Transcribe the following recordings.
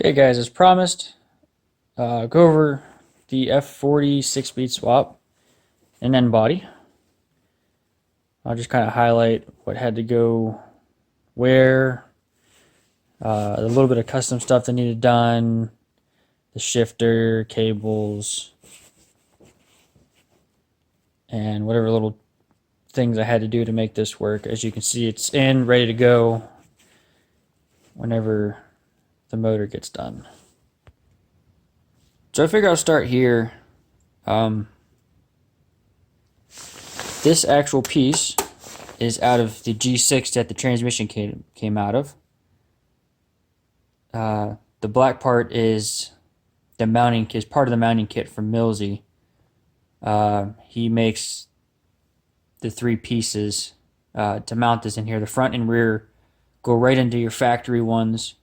Okay, guys, as promised, go over the f40 6-speed swap and end body. I'll just kind of highlight what had to go where, a little bit of custom stuff that needed done, the shifter, cables, and whatever little things I had to do to make this work. As you can see, it's in, ready to go whenever the motor gets done. So I figure I'll start here. This actual piece is out of the G6 that the transmission came out of. The black part is part of the mounting kit from Millsy. He makes the three pieces to mount this in here. The front and rear go right into your factory ones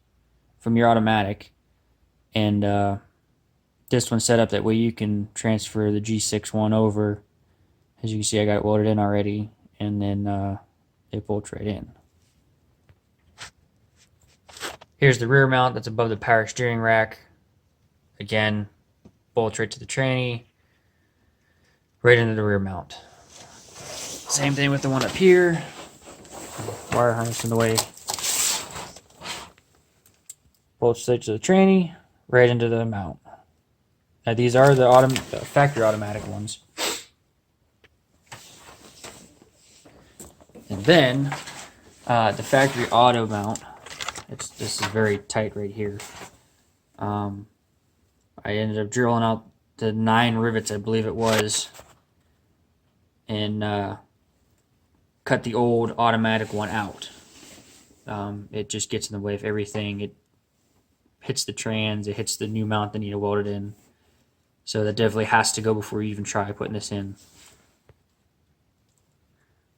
from your automatic, and this one's set up that way you can transfer the G6 one over. As you can see, I got it welded in already, and then it bolts right in. Here's the rear mount that's above the power steering rack. Again, bolts right to the tranny, right into the rear mount. Same thing with the one up here. Wire harness in the way. Bolts straight to the tranny, right into the mount. Now these are the factory automatic ones. And then the factory auto mount. This is very tight right here. I ended up drilling out the 9 rivets, I believe it was, and cut the old automatic one out. It just gets in the way of everything. It hits the trans, it hits the new mount that need to weld it in. So that definitely has to go before you even try putting this in.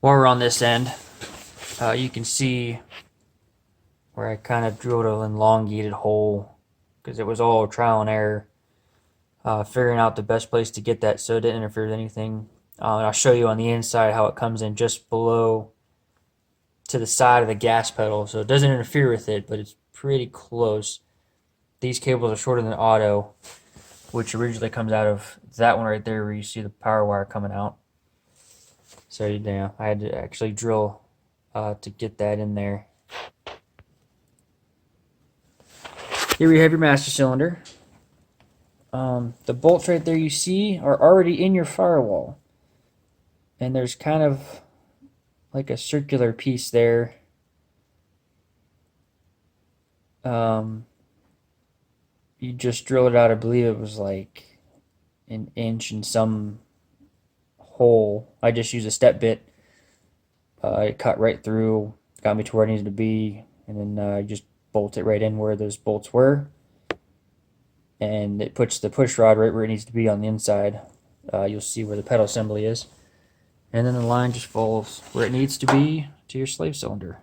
While we're on this end, you can see where I kind of drilled an elongated hole because it was all trial and error, figuring out the best place to get that so it didn't interfere with anything. And I'll show you on the inside how it comes in just below to the side of the gas pedal, so it doesn't interfere with it, but it's pretty close. These cables are shorter than auto, which originally comes out of that one right there where you see the power wire coming out. So yeah, I had to actually drill to get that in there. Here we have your master cylinder. The bolts right there you see are already in your firewall. And there's kind of like a circular piece there. You just drilled it out, I believe it was like an inch and some hole. I just used a step bit. It cut right through, got me to where it needed to be, and then I just bolt it right in where those bolts were. And it puts the push rod right where it needs to be on the inside. You'll see where the pedal assembly is. And then the line just falls where it needs to be to your slave cylinder,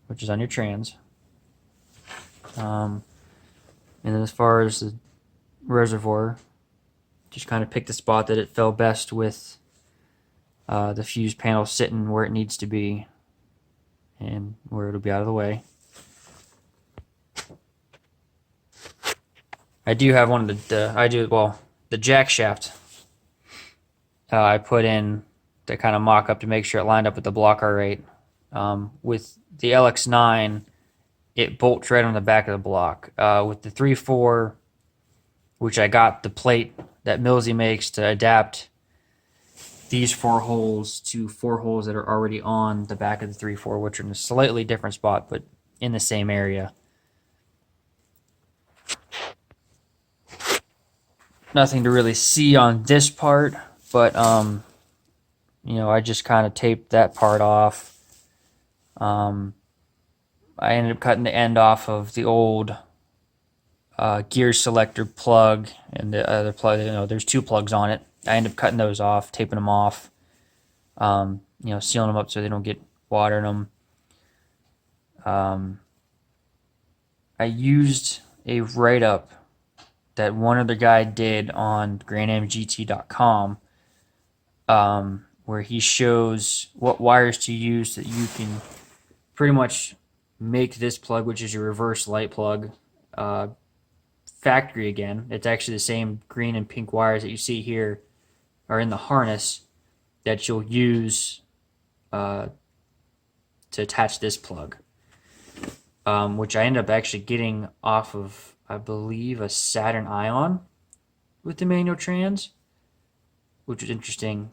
which is on your trans. And then as far as the reservoir, just kind of pick the spot that it fell best with the fuse panel sitting where it needs to be and where it'll be out of the way. I do have one of the jack shaft I put in to kind of mock up to make sure it lined up with the blocker rate. With the LX9, it bolts right on the back of the block. With the 3.4, which I got the plate that Millsy makes to adapt these 4 holes to 4 holes that are already on the back of the 3.4, which are in a slightly different spot, but in the same area. Nothing to really see on this part, but you know, I just kind of taped that part off. I ended up cutting the end off of the old gear selector plug and the other plug. You know, there's 2 plugs on it. I ended up cutting those off, taping them off, you know, sealing them up so they don't get water in them. I used a write-up that one other guy did on grandmgt.com, where he shows what wires to use so that you can pretty much make this plug, which is your reverse light plug, factory again. It's actually the same green and pink wires that you see here are in the harness that you'll use uh, to attach this plug, which I ended up actually getting off of, I believe, a Saturn Ion with the manual trans, which was interesting.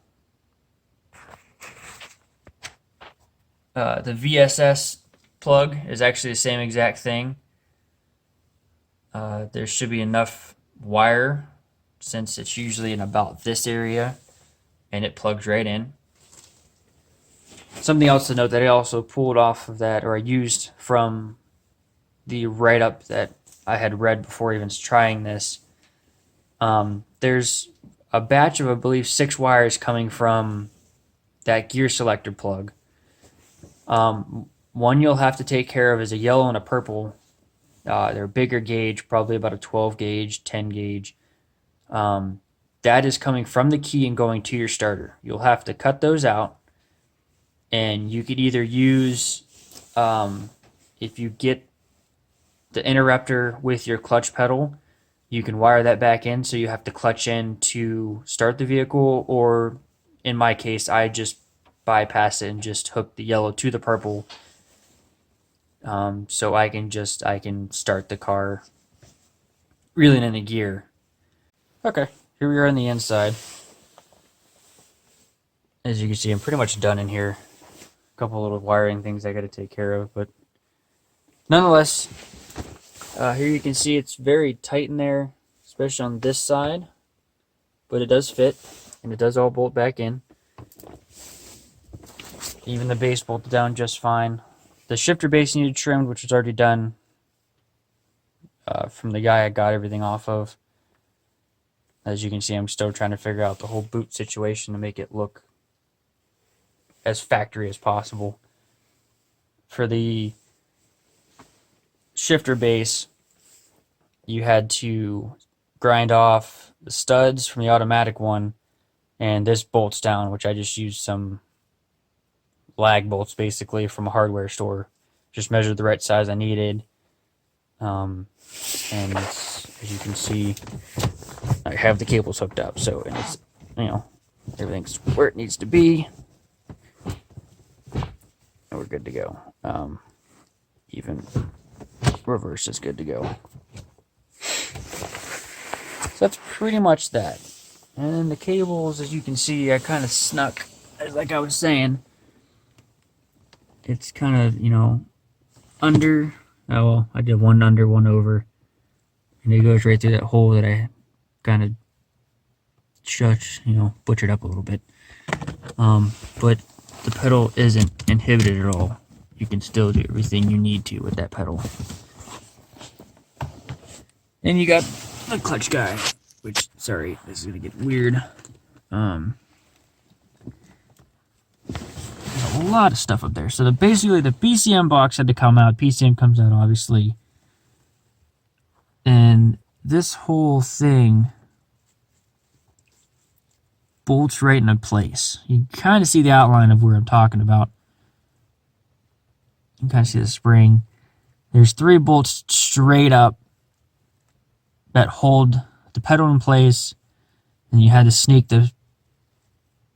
The VSS plug is actually the same exact thing. There should be enough wire since it's usually in about this area and it plugs right in. Something else to note that I also pulled off of that, or I used from the write-up that I had read before even trying this. There's a batch of, I believe, 6 wires coming from that gear selector plug. One you'll have to take care of is a yellow and a purple. They're bigger gauge, probably about a 12 gauge, 10 gauge. That is coming from the key and going to your starter. You'll have to cut those out, and you could either use, if you get the interrupter with your clutch pedal, you can wire that back in, so you have to clutch in to start the vehicle, or in my case, I just bypass it and just hook the yellow to the purple, so I can start the car reeling in the gear. Okay, here we are on the inside. As you can see, I'm pretty much done in here. A couple little wiring things I got to take care of, but nonetheless, here you can see it's very tight in there, especially on this side, but it does fit, and it does all bolt back in. Even the base bolted down just fine. The shifter base needed trimmed, which was already done from the guy I got everything off of. As you can see, I'm still trying to figure out the whole boot situation to make it look as factory as possible. For the shifter base, you had to grind off the studs from the automatic one, and this bolts down, which I just used some lag bolts basically from a hardware store. Just measured the right size I needed. And as you can see, I have the cables hooked up, so and it's, everything's where it needs to be, and we're good to go. Even reverse is good to go. So that's pretty much that. And then the cables, as you can see, I kind of snuck, like I was saying, it's kind of, under. Oh, well, I did one under, one over. And it goes right through that hole that I kind of butchered up a little bit. But the pedal isn't inhibited at all. You can still do everything you need to with that pedal. Then you got the clutch guy, which, sorry, this is going to get weird. There's a lot of stuff up there. So basically the PCM box had to come out. PCM comes out, obviously. And this whole thing bolts right into place. You can kind of see the outline of where I'm talking about. You can kind of see the spring. There's 3 bolts straight up that hold the pedal in place, and you had to sneak the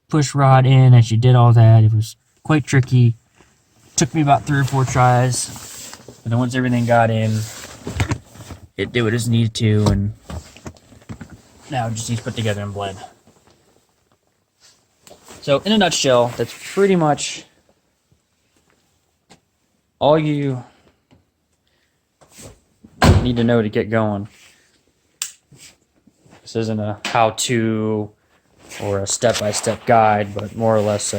push rod in as you did all that. It was quite tricky. Took me about 3 or 4 tries, but then once everything got in, it did what it needed to, and now it just needs put together and bled. So in a nutshell, that's pretty much all you need to know to get going. This isn't a how-to or a step-by-step guide, but more or less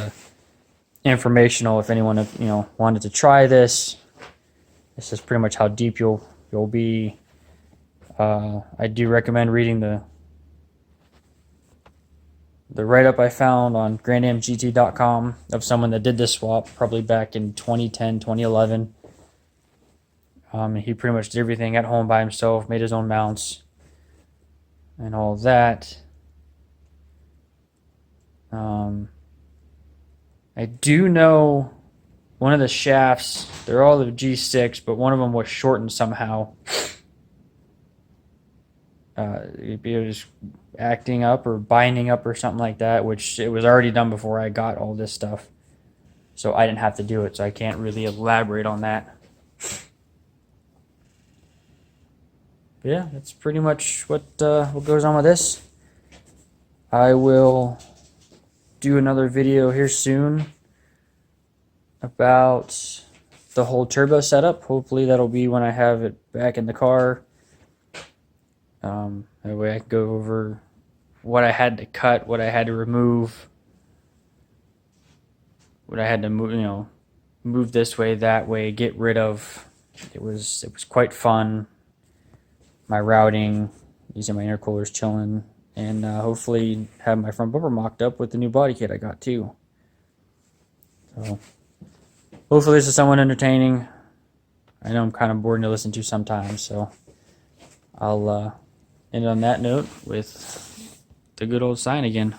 informational if anyone wanted to try this. This is pretty much how deep you'll be. I do recommend reading the write-up I found on grandamgt.com of someone that did this swap probably back in 2010, 2011. And he pretty much did everything at home by himself, made his own mounts and all that. I do know one of the shafts, they're all the G6, but one of them was shortened somehow. It'd be just acting up or binding up or something like that, which it was already done before I got all this stuff. So I didn't have to do it, so I can't really elaborate on that. But yeah, that's pretty much what goes on with this. I will do another video here soon about the whole turbo setup. Hopefully that'll be when I have it back in the car. That way I can go over what I had to cut, what I had to remove, what I had to move, move this way, that way, get rid of. It was quite fun. My routing, using my intercoolers, chilling, and hopefully have my front bumper mocked up with the new body kit I got too. So hopefully this is somewhat entertaining. I know I'm kind of boring to listen to sometimes, so I'll end on that note with the good old sign again.